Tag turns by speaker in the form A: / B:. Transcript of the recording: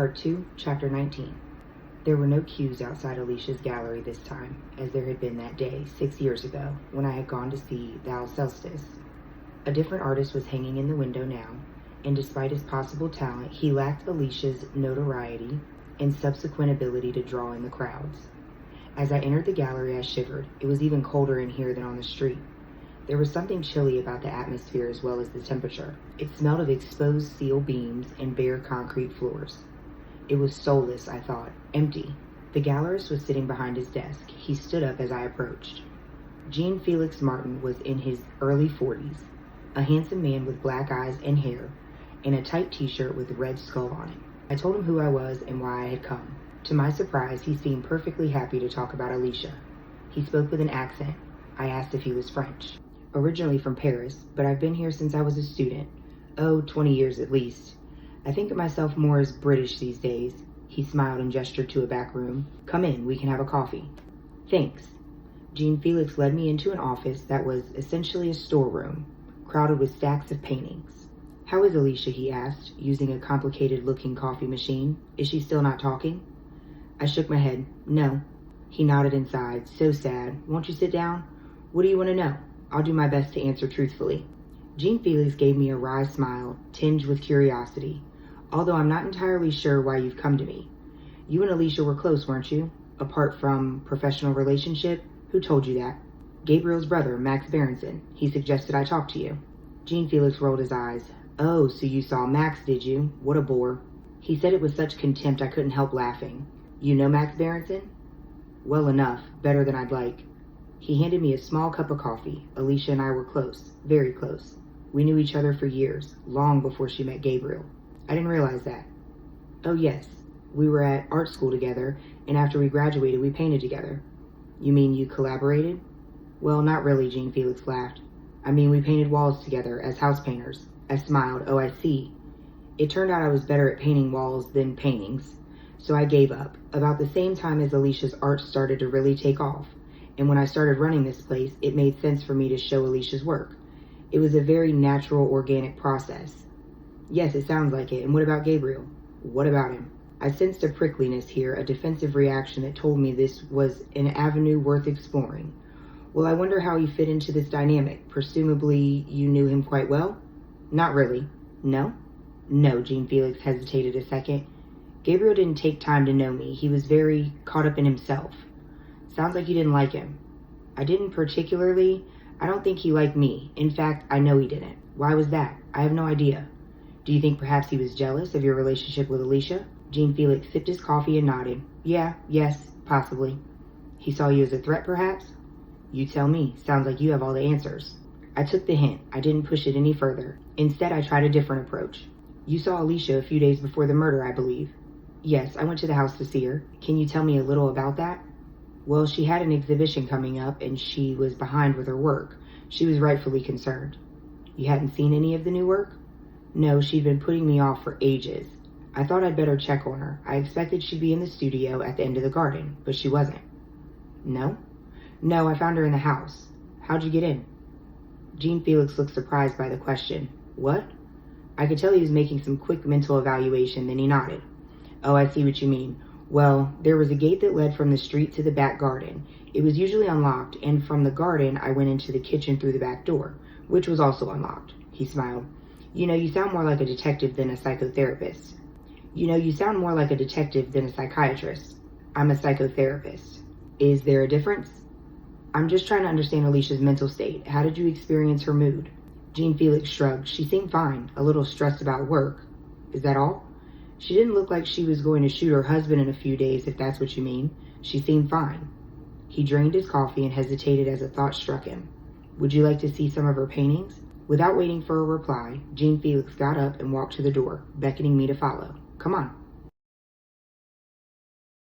A: Part 2, Chapter 19. There were no queues outside Alicia's gallery this time, as there had been that day, 6 years ago, when I had gone to see The Alcestis. A different artist was hanging in the window now, and despite his possible talent, he lacked Alicia's notoriety and subsequent ability to draw in the crowds. As I entered the gallery, I shivered. It was even colder in here than on the street. There was something chilly about the atmosphere as well as the temperature. It smelled of exposed steel beams and bare concrete floors. It was soulless, I thought, empty. The gallerist was sitting behind his desk. He stood up as I approached. Jean Felix Martin was in his early 40s, a handsome man with black eyes and hair, and a tight t-shirt with a red skull on it. I told him who I was and why I had come. To my surprise, he seemed perfectly happy to talk about Alicia. He spoke with an accent. I asked if he was French. Originally from Paris, but I've been here since I was a student. 20 years at least. I think of myself more as British these days. He smiled and gestured to a back room. Come in, we can have a coffee. Thanks. Jean Felix led me into an office that was essentially a storeroom, crowded with stacks of paintings. How is Alicia, he asked, using a complicated-looking coffee machine. Is she still not talking? I shook my head. No. He nodded and sighed. So sad. Won't you sit down? What do you want to know? I'll do my best to answer truthfully. Jean Felix gave me a wry smile, tinged with curiosity. Although I'm not entirely sure why you've come to me. You and Alicia were close, weren't you? Apart from professional relationship? Who told you that? Gabriel's brother, Max Berenson. He suggested I talk to you. Jean Felix rolled his eyes. Oh, so you saw Max, did you? What a bore. He said it with such contempt I couldn't help laughing. You know Max Berenson? Well enough, better than I'd like. He handed me a small cup of coffee. Alicia and I were close, very close. We knew each other for years, long before she met Gabriel. I didn't realize that. Oh yes, we were at art school together, and after we graduated, we painted together. You mean you collaborated? Well, not really, Jean Felix laughed. I mean, we painted walls together as house painters. I smiled. Oh, I see. It turned out I was better at painting walls than paintings, so I gave up, about the same time as Alicia's art started to really take off. And when I started running this place, it made sense for me to show Alicia's work. It was a very natural, organic process. Yes, it sounds like it. And what about Gabriel? What about him? I sensed a prickliness here, a defensive reaction that told me this was an avenue worth exploring. Well, I wonder how he fit into this dynamic. Presumably, you knew him quite well? Not really. No? No, Jean Felix hesitated a second. Gabriel didn't take time to know me. He was very caught up in himself. Sounds like you didn't like him. I didn't particularly. I don't think he liked me. In fact, I know he didn't. Why was that? I have no idea. Do you think perhaps he was jealous of your relationship with Alicia? Jean Felix sipped his coffee and nodded. Yeah, yes, possibly. He saw you as a threat, perhaps? You tell me. Sounds like you have all the answers. I took the hint. I didn't push it any further. Instead, I tried a different approach. You saw Alicia a few days before the murder, I believe. Yes, I went to the house to see her. Can you tell me a little about that? Well, she had an exhibition coming up, and she was behind with her work. She was rightfully concerned. You hadn't seen any of the new work? No, she'd been putting me off for ages. I thought I'd better check on her. I expected she'd be in the studio at the end of the garden, but she wasn't. No? No, I found her in the house. How'd you get in? Jean Felix looked surprised by the question. What? I could tell he was making some quick mental evaluation, then he nodded. Oh, I see what you mean. Well, there was a gate that led from the street to the back garden. It was usually unlocked, and from the garden I went into the kitchen through the back door, which was also unlocked. He smiled. You know, you sound more like a detective than a psychotherapist. You sound more like a detective than a psychiatrist. I'm a psychotherapist. Is there a difference? I'm just trying to understand Alicia's mental state. How did you experience her mood? Jean Felix shrugged. She seemed fine, a little stressed about work. Is that all? She didn't look like she was going to shoot her husband in a few days, if that's what you mean. She seemed fine. He drained his coffee and hesitated as a thought struck him. Would you like to see some of her paintings? Without waiting for a reply, Jean Felix got up and walked to the door, beckoning me to follow. Come on.